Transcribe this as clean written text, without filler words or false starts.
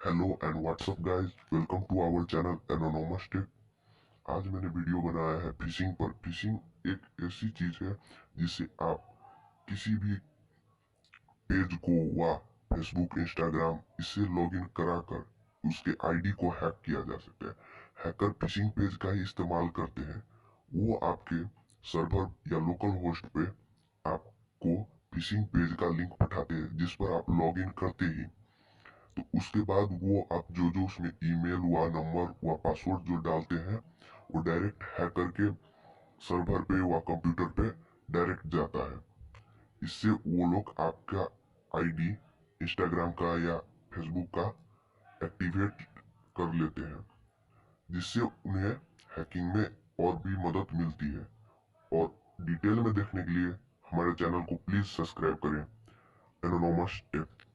Hello and what's up guys, welcome to our channel anonymous tech. आज मैंने video बनाया है फिशिंग पर। फिशिंग एक ऐसी चीज है जिससे आप किसी भी पेज को व फेसबुक, इंस्टाग्राम इससे लॉगिन कराकर उसके आईडी को हैक किया जा सकता है। हैकर फिशिंग पेज का ही इस्तेमाल करते हैं। वो आपके सर्वर या लोकल होस्ट पे आपको फिशिंग पेज का लिंक पठाते हैं, जिस पर आप लॉगिन करते ही तो उसके बाद वो आप जो जो उसमें ईमेल हुआ, नंबर हुआ, पासवर्ड जो डालते हैं वो डायरेक्ट हैकर के सर्वर पे व कंप्यूटर पे डायरेक्ट जाता है। इससे वो लोग आपका आईडी इंस्टाग्राम का या फेसबुक का एक्टिवेट कर लेते हैं, जिससे उन्हें हैकिंग में और भी मदद मिलती है। और डिटेल में देखने के लिए हमारे चैनल को प्लीज सब्सक्राइब करें, एनोनोमस टेक।